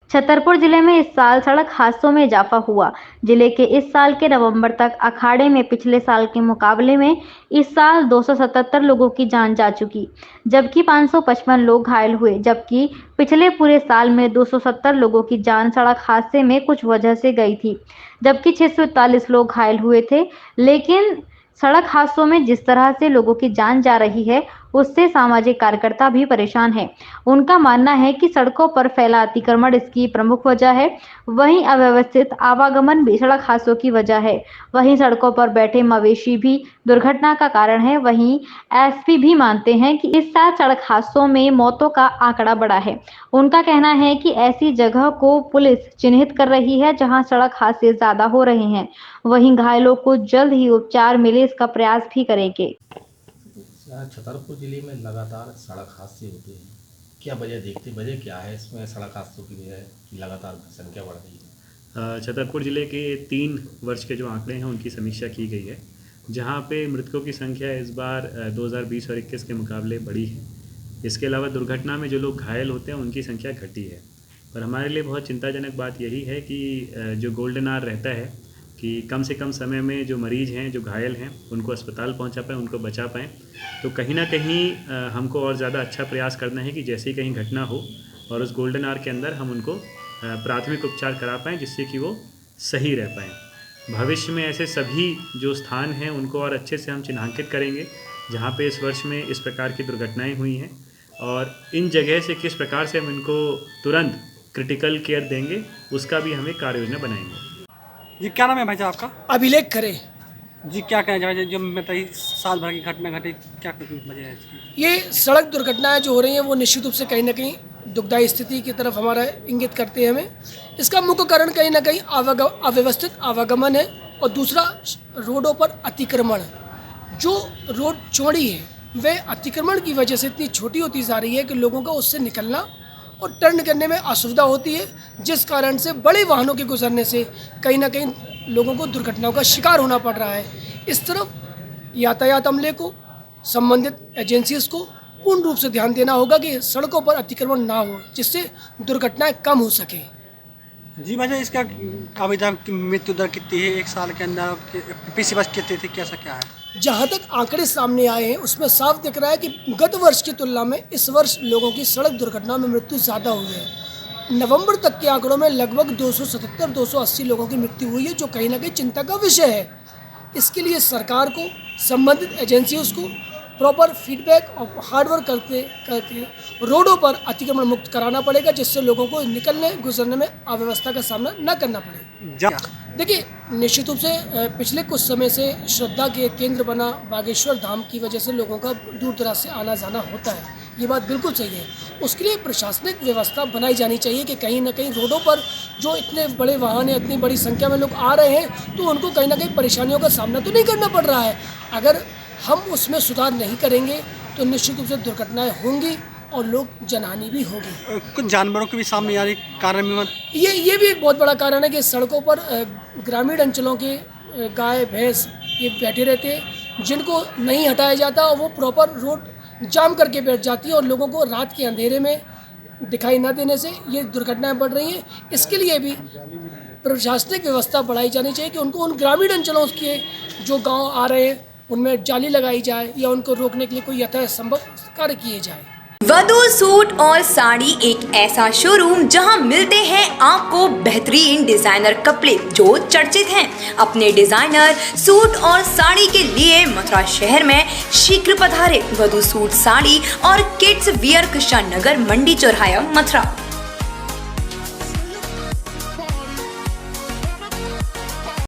छतरपुर जिले में इस साल सड़क हादसों में इजाफा हुआ। जिले के इस साल के नवंबर तक अखाड़े में पिछले साल के मुकाबले में इस साल 277 लोगों की जान जा चुकी, जबकि 555 लोग घायल हुए। जबकि पिछले पूरे साल में 270 लोगों की जान सड़क हादसे में कुछ वजह से गई थी, जबकि 641 लोग घायल हुए थे। लेकिन सड़क हादसों में जिस तरह से लोगों की जान जा रही है, उससे सामाजिक कार्यकर्ता भी परेशान हैं। उनका मानना है कि सड़कों पर फैला अतिक्रमण इसकी प्रमुख वजह है। वहीं अव्यवस्थित आवागमन भी सड़क हादसों की वजह है। वहीं सड़कों पर बैठे मवेशी भी दुर्घटना का कारण है। वहीं एसपी भी मानते हैं कि इस साल सड़क हादसों में मौतों का आंकड़ा बढ़ा है। उनका कहना है कि ऐसी जगह को पुलिस चिन्हित कर रही है जहां सड़क हादसे ज्यादा हो रहे हैं। वहीं घायलों को जल्द ही उपचार मिले, इसका प्रयास भी करेंगे। छतरपुर जिले में लगातार सड़क हादसे होते हैं, क्या वजह क्या है इसमें सड़क हादसों की वजह की लगातार संख्या बढ़ रही है? छतरपुर जिले के 3 वर्ष के जो आंकड़े हैं उनकी समीक्षा की गई है, जहां पे मृतकों की संख्या इस बार 2020 और 21 के मुकाबले बढ़ी है। इसके अलावा दुर्घटना में जो लोग घायल होते हैं उनकी संख्या घटी है। पर हमारे लिए बहुत चिंताजनक बात यही है कि जो गोल्डन आवर रहता है कि कम से कम समय में जो मरीज़ हैं, जो घायल हैं, उनको अस्पताल पहुंचा पाएँ, उनको बचा पाएँ। तो कहीं ना कहीं हमको और ज़्यादा अच्छा प्रयास करना है कि जैसे ही कहीं घटना हो और उस गोल्डन आवर के अंदर हम उनको प्राथमिक उपचार करा पाएँ, जिससे कि वो सही रह पाएँ। भविष्य में ऐसे सभी जो स्थान हैं उनको और अच्छे से हम चिन्हांकित करेंगे जहाँ पे इस वर्ष में इस प्रकार की दुर्घटनाएँ हुई हैं, और इन जगह से किस प्रकार से हम इनको तुरंत क्रिटिकल केयर देंगे, उसका भी हम एक कार्य योजना बनाएंगे। जी, क्या नाम है भाई साहब आपका? अभिलेख करे जी, क्या कहना चाहिए जो बताइए साल भर की घटना घटी, क्या वजह है इसकी? ये सड़क दुर्घटनाएं जो हो रही हैं वो निश्चित रूप से कहीं ना कहीं दुखदायी स्थिति की तरफ हमारा इंगित करते हैं हमें। इसका मुख्य कारण कहीं ना कहीं अव्यवस्थित आवागमन है, और दूसरा रोडों पर अतिक्रमण। जो रोड चौड़ी है वह अतिक्रमण की वजह से इतनी छोटी होती जा रही है कि लोगों का उससे निकलना और टर्न करने में असुविधा होती है, जिस कारण से बड़े वाहनों के गुजरने से कहीं ना कहीं लोगों को दुर्घटनाओं का शिकार होना पड़ रहा है। इस तरफ यातायात अमले को, संबंधित एजेंसीज को पूर्ण रूप से ध्यान देना होगा कि सड़कों पर अतिक्रमण ना हो, जिससे दुर्घटनाएं कम हो सके। जी भाई, इसका आवेदन की मृत्यु दर कितनी है एक साल के अंदर, पिछले वर्ष कितनी थी, कैसा क्या है? जहाँ तक आंकड़े सामने आए हैं उसमें साफ दिख रहा है कि गत वर्ष की तुलना में इस वर्ष लोगों की सड़क दुर्घटनाओं में मृत्यु ज़्यादा हुई है। नवंबर तक के आंकड़ों में लगभग 270-280 लोगों की मृत्यु हुई है, जो कहीं ना कहीं चिंता का विषय है। इसके लिए सरकार को, संबंधित एजेंसियों को प्रॉपर फीडबैक और हार्डवर्क करके रोडों पर अतिक्रमण मुक्त कराना पड़ेगा, जिससे लोगों को निकलने गुजरने में अव्यवस्था का सामना न करना पड़े। देखिए, निश्चित रूप से पिछले कुछ समय से श्रद्धा के केंद्र बना बागेश्वर धाम की वजह से लोगों का दूर दराज से आना जाना होता है, ये बात बिल्कुल सही है। उसके लिए प्रशासनिक व्यवस्था बनाई जानी चाहिए कि कहीं ना कहीं रोडों पर जो इतने बड़े वाहन हैं, इतनी बड़ी संख्या में लोग आ रहे हैं, तो उनको कहीं ना कहीं परेशानियों का सामना तो नहीं करना पड़ रहा है। अगर हम उसमें सुधार नहीं करेंगे तो निश्चित रूप से दुर्घटनाएं होंगी और लोग जनहानि भी होगी। कुछ जानवरों के भी सामने यानी कारण में ये भी एक बहुत बड़ा कारण है कि सड़कों पर ग्रामीण अंचलों के गाय भैंस ये बैठे रहते हैं, जिनको नहीं हटाया जाता, और वो प्रॉपर रोड जाम करके बैठ जाती है, और लोगों को रात के अंधेरे में दिखाई न देने से ये दुर्घटनाएं बढ़ रही हैं। इसके लिए भी प्रशासनिक व्यवस्था बढ़ाई जानी चाहिए कि उनको उन ग्रामीण अंचलों के जो गाँव आ रहे हैं उनमें जाली लगाई जाए, या उनको रोकने के लिए कोई यथासंभव कार्य किए जाए। वधू सूट और साड़ी एक ऐसा शोरूम जहां मिलते हैं आपको बेहतरीन डिजाइनर कपड़े जो चर्चित हैं। अपने डिजाइनर सूट और साड़ी के लिए मथुरा शहर में शीघ्र पधारे। वधू सूट साड़ी और किड्स वियर कृष्णा नगर मंडी चौराहा मथुरा।